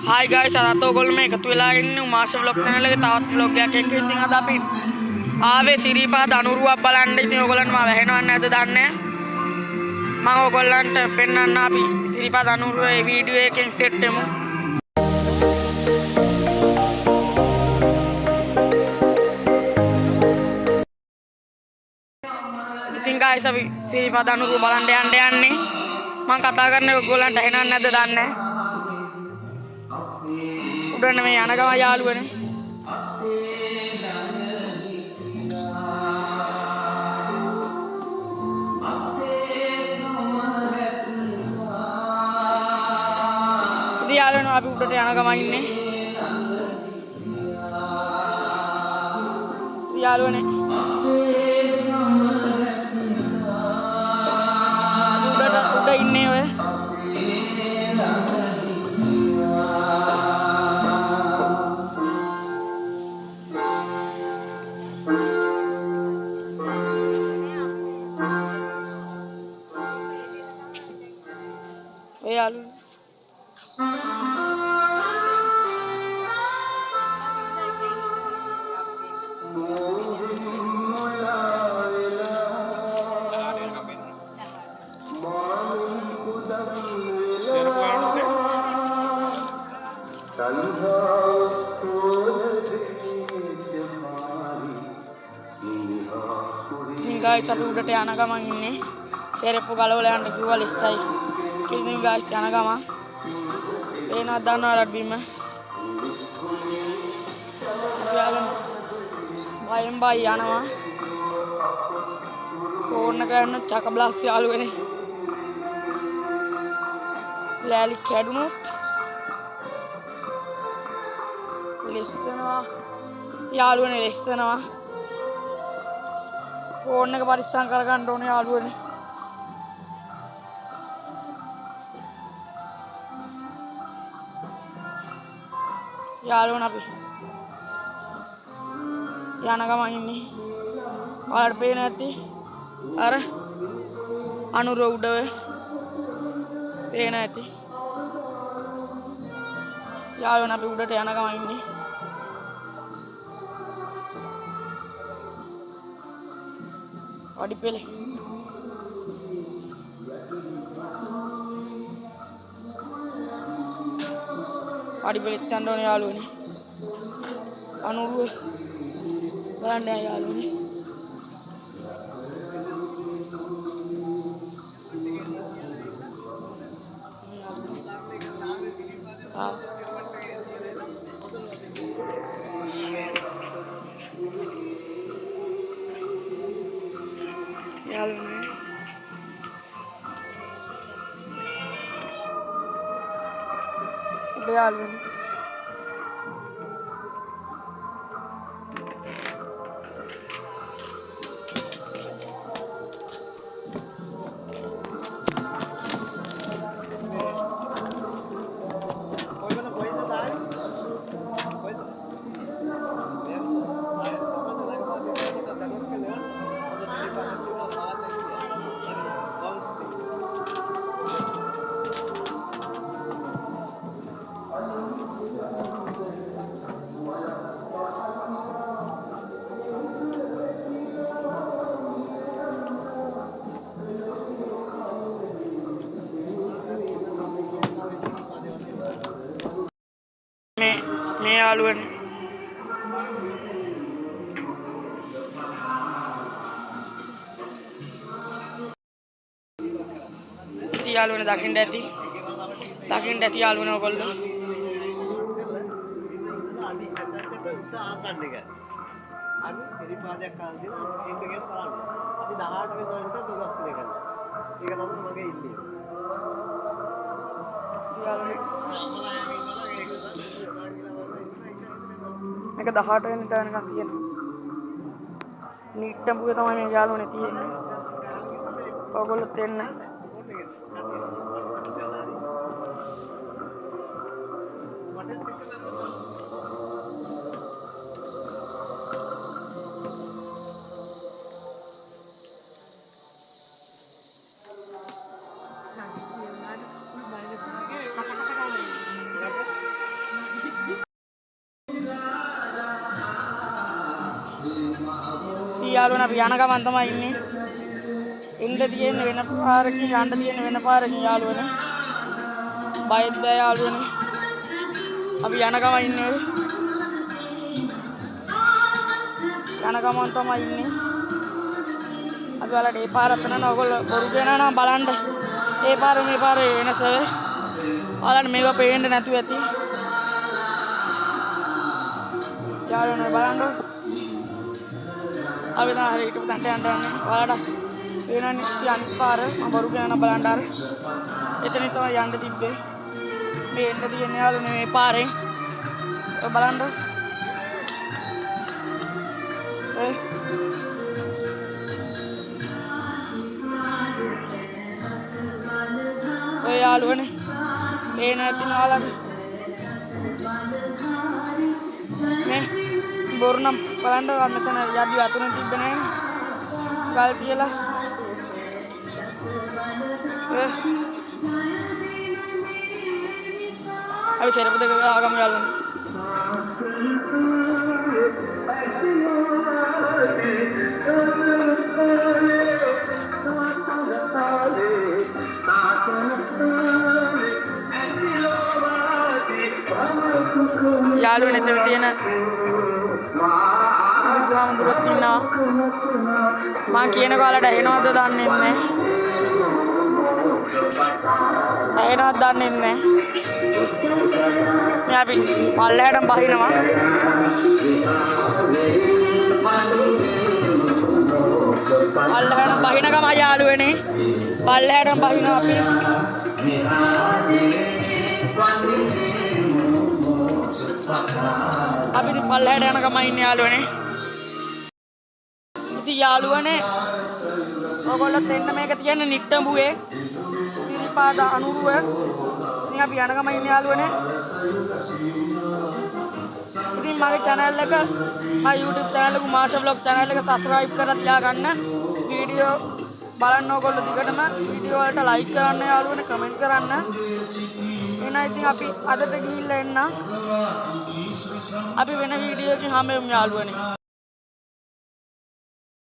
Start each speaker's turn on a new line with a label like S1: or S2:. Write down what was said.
S1: Hi guys, අද ඔයගොල්ලෝ මේ එකතු වෙලා ඉන්නේ උමාස vlog channel එකේ තවත් vlog එකක් එක්ක. ඉතින් අද අපි ආවේ සිරිපා දනුරුවක් බලන්න. ඉතින් ඔයගොල්ලන්ට මම වැහෙනවද නැද්ද දන්නේ මම ඔයගොල්ලන්ට පෙන්වන්න අපි සිරිපා දනුරුවේ වීඩියෝ එකෙන් සෙට් වෙමු. ඉතින් guys අපි සිරිපා දනුරුව බලන්න යන්නේ. මම කතා කරන්නේ ඔයගොල්ලන්ට ඇහෙනවද නැද්ද දන්නේ උඩන මේ යන ගම යාළුවනේ. යාළුවනේ අපි උඩට යන ගම ඉන්නේ. යාළුවනේ උඩ ඉන්නේ ඔය. යාළුවනේ guys අපි උඩට යන ගමන් ඉන්නේ. සෙරප්පු ගලවලා යන්න කිව්වා ලිස්සයි. ඉතින් guys යන ගමන් එනවා දන්නවද බිම. බයෙන් බය යනවා. ෆෝන් එක ගන්න චක බ්ලාස් යාළුවනේ. ලෑලි කැඩුනොත් ලිස්සනවා. යාළුවනේ ලිස්සනවා. ෆෝන් එක පරිස්සම් කරගන්න ඕනේ යාළුවනේ. යාළුවනේ අපි යන ගමන් ඉන්නේ. ඔයාලට පේන ඇති අර අනුර උඩ පේන ඇති. යාළුවනේ අපි උඩට යන ගමන් ඉන්නේ. අඩිපෙලේ අඩිපෙලෙත් යන්න ඕනේ යාළුවනේ. අනුරුව බලන්න යාළුවනේ. යාළුවනේ යාළුවනේ මේ යාළුවනේ යාළුවනේ දකින්න ඇති යාළුවනේ ඔයගොල්ලෝ.
S2: ආසන්න එක. අර සිරිපාදයක් කාලා දෙන එන්න ගැන බලන්න. අපි 18 වෙනිදා ඉඳන් ප්‍රදර්ශනය කරනවා. ඒක තමයි මගේ ඉන්නේ.
S1: මේක 18 වෙනිදා වෙනකන් තියෙනවා. නිට්ටඹුවේ තමයි මේ යාළුවනේ තියෙන්නේ. ඔයගොල්ලොත් එන්න. යාළුවනේ අපි යන ගමන් තමයි ඉන්නේ. එන්න තියෙන වෙන පාරකින් යන්න තියෙන වෙන පාරකින් යාළුවනේ. බයත් බෑ යාළුවනේ. අපි යන ගමන් ඉන්නේ. යන ගමන් තමයි ඉන්නේ. අපි වලට මේ පාරත් නේද ඔයගොල්ලෝ බොරු කියනවා නම් බලන්න. ඒ පාර මේ පාර වෙනස. බලන්න මේක පේන්නේ නැතුව ඇති. යාළුවනේ බලන්න. අපි දැන් හරි ඊට පස්සේ යන්න යන්නේ. ඔයාලට පේනවනේ ඉතින් අනිත් පාර මම බොරු කියනවා බලන්න අර. එතනින් තමයි යන්න තිබ්බේ. මේ එන්න තියෙන යාළුවනේ මේ පාරෙන්. ඔය බලන්න. ඔය යාළුවනේ පේන ඇති නාලට මේ බොරු නම් බලන්න මෙතන යද්දි වතුරෙන් තිබ්බේ නෑනේ ගල් තියලා අපි චරප දෙක ආගමු යාළුවනේ යාළුවනේ එතන තියෙන බුදුහාමුදුරුවෝ ඉන්නවා මම කියන කාලට ඇහෙනවද දන්නේ නැහැ ඇහෙනවද දන්නේ නැහැ මේ අපි පල්ලෙහාට බහිනවා පල්ලෙහාට බහින ගම යාළුවනේ පල්ලෙහාට බහිනවා අපි අපි ඉතින් පල්ලෙහාට යන ගමන් ඉන්නේ යාළුවනේ. ඉතින් යාළුවනේ ඔයගොල්ලොත් එන්න මේක තියන්නේ නිට්ටඹුවේ සිරිපාද අනුරුව. ඉතින් අපි යන ගමන් ඉන්නේ යාළුවනේ. ඉතින් මගේ channel එක මගේ YouTube channel එක මාෂා vlog channel එක subscribe කරලා තියාගන්න. වීඩියෝ බලන්න ඕගොල්ලෝ දිගටම වීඩියෝ වලට like කරන්න යාළුවනේ comment කරන්න. එහෙනම් ඉතින් අපි අදට ගිහිල්ලා එන්න. අපි වෙන වීඩියෝ එකකින් හම්බෙමු යාළුවනේ.